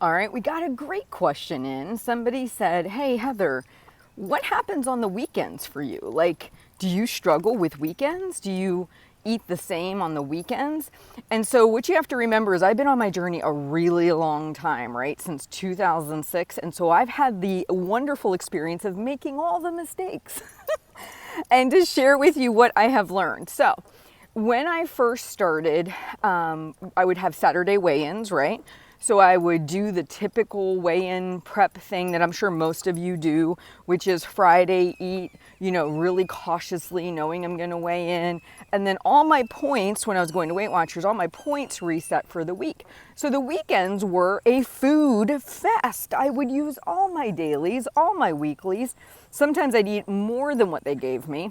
All right, we got a great question in. Somebody said, "Hey, Heather, what happens on the weekends for you? Like, do you struggle with weekends? Do you eat the same on the weekends?" And so, what you have to remember is I've been on my journey a really long time, right? Since 2006. And so, I've had the wonderful experience of making all the mistakes and to share with you what I have learned. So, when I first started, I would have Saturday weigh-ins, right? So I would do the typical weigh-in prep thing that I'm sure most of you do, which is Friday eat, really cautiously knowing I'm going to weigh in. And then all my points, when I was going to Weight Watchers, all my points reset for the week. So the weekends were a food fest. I would use all my dailies, all my weeklies. Sometimes I'd eat more than what they gave me.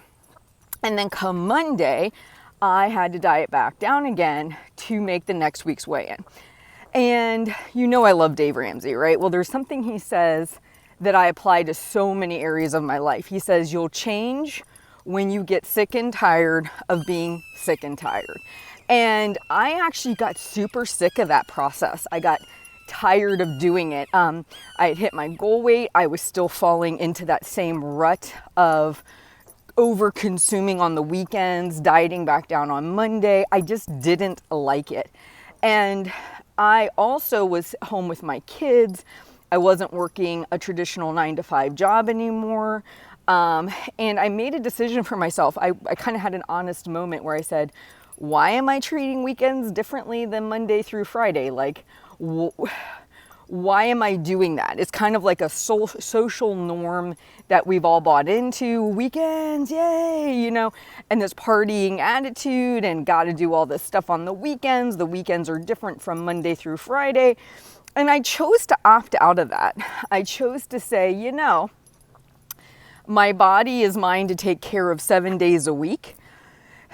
And then come Monday, I had to diet back down again to make the next week's weigh-in. And I love Dave Ramsey, right? Well, there's something he says that I apply to so many areas of my life. He says, you'll change when you get sick and tired of being sick and tired. And I actually got super sick of that process. I got tired of doing it. I had hit my goal weight. I was still falling into that same rut of over consuming on the weekends, dieting back down on Monday. I just didn't like it. And I also was home with my kids. I wasn't working a traditional 9-to-5 job anymore. And I made a decision for myself. I kind of had an honest moment where I said, why am I treating weekends differently than Monday through Friday? Like, why am I doing that? It's kind of like a social norm that we've all bought into. Weekends, yay, and this partying attitude and got to do all this stuff on the weekends. The weekends are different from Monday through Friday. And I chose to opt out of that. I chose to say, my body is mine to take care of 7 days a week.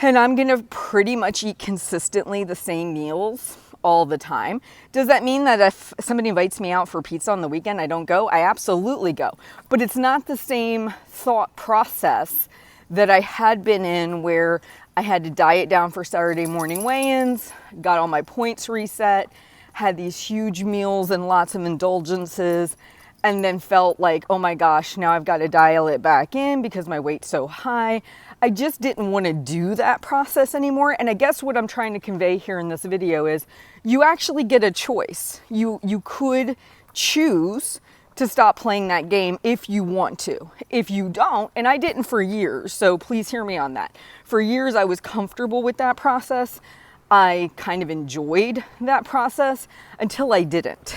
And I'm going to pretty much eat consistently the same meals all the time. Does that mean that if somebody invites me out for pizza on the weekend, I don't go? I absolutely go. But it's not the same thought process that I had been in where I had to diet down for Saturday morning weigh-ins, got all my points reset, had these huge meals and lots of indulgences, and then felt like, oh my gosh, now I've got to dial it back in because my weight's so high. I just didn't want to do that process anymore. And I guess what I'm trying to convey here in this video is you actually get a choice. You could choose to stop playing that game if you want to. If you don't, and I didn't for years, so please hear me on that. For years, I was comfortable with that process. I kind of enjoyed that process until I didn't.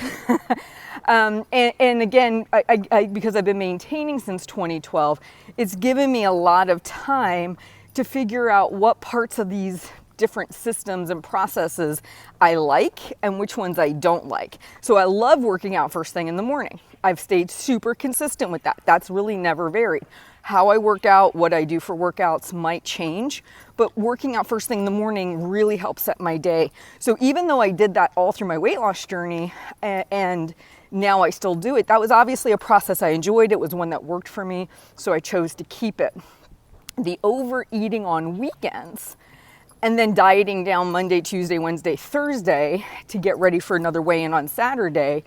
And again, I because I've been maintaining since 2012, it's given me a lot of time to figure out what parts of these different systems and processes I like and which ones I don't like. So I love working out first thing in the morning. I've stayed super consistent with that. That's really never varied. How I work out, what I do for workouts might change, but working out first thing in the morning really helps set my day. So even though I did that all through my weight loss journey and now I still do it, that was obviously a process I enjoyed. It was one that worked for me, so I chose to keep it. The overeating on weekends and then dieting down Monday, Tuesday, Wednesday, Thursday to get ready for another weigh-in on Saturday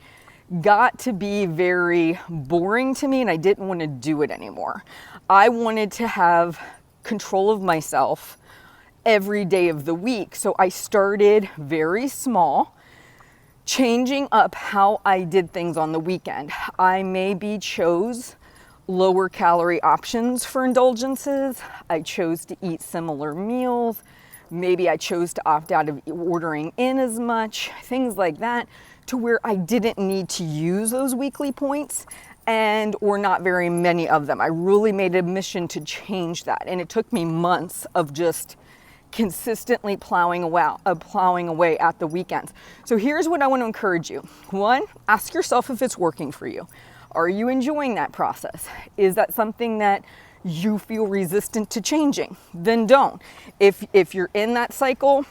got to be very boring to me, and I didn't want to do it anymore. I wanted to have control of myself every day of the week. So I started very small, changing up how I did things on the weekend. I maybe chose lower calorie options for indulgences. I chose to eat similar meals. Maybe I chose to opt out of ordering in as much, things like that, to where I didn't need to use those weekly points or not very many of them. I really made a mission to change that. And it took me months of just consistently plowing away at the weekends. So here's what I want to encourage you. One, ask yourself if it's working for you. Are you enjoying that process? Is that something that you feel resistant to changing? Then don't. If you're in that cycle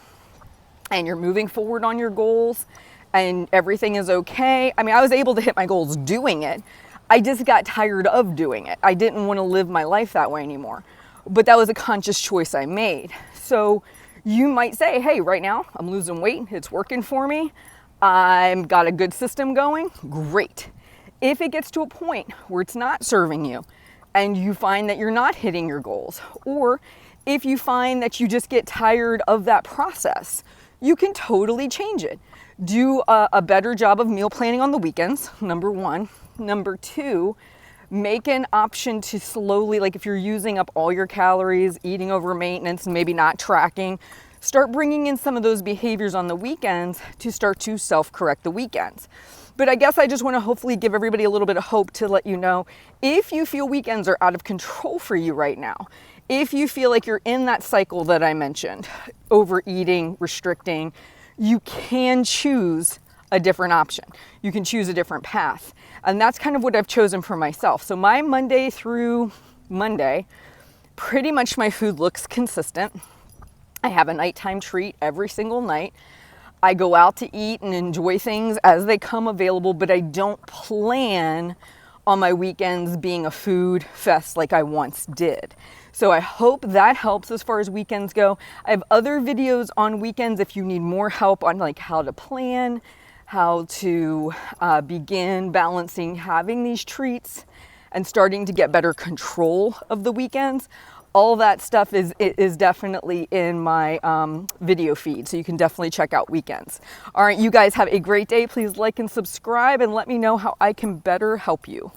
and you're moving forward on your goals and everything is okay. I mean, I was able to hit my goals doing it. I just got tired of doing it. I didn't want to live my life that way anymore. But that was a conscious choice I made. So you might say, hey, right now I'm losing weight. It's working for me. I've got a good system going, great. If it gets to a point where it's not serving you and you find that you're not hitting your goals, or if you find that you just get tired of that process, you can totally change it. Do a better job of meal planning on the weekends, number one. Number two, make an option to slowly, like if you're using up all your calories, eating over maintenance, and maybe not tracking, start bringing in some of those behaviors on the weekends to start to self-correct the weekends. But I guess I just want to hopefully give everybody a little bit of hope to let you know, if you feel weekends are out of control for you right now, if you feel like you're in that cycle that I mentioned, overeating, restricting, you can choose a different option. You can choose a different path. And that's kind of what I've chosen for myself. So my Monday through Monday, pretty much my food looks consistent. I have a nighttime treat every single night. I go out to eat and enjoy things as they come available, but I don't plan on my weekends being a food fest like I once did. So I hope that helps as far as weekends go. I have other videos on weekends if you need more help on like how to plan, how to begin balancing having these treats and starting to get better control of the weekends. All that stuff is definitely in my video feed, so you can definitely check out weekends. All right, you guys have a great day. Please like and subscribe and let me know how I can better help you.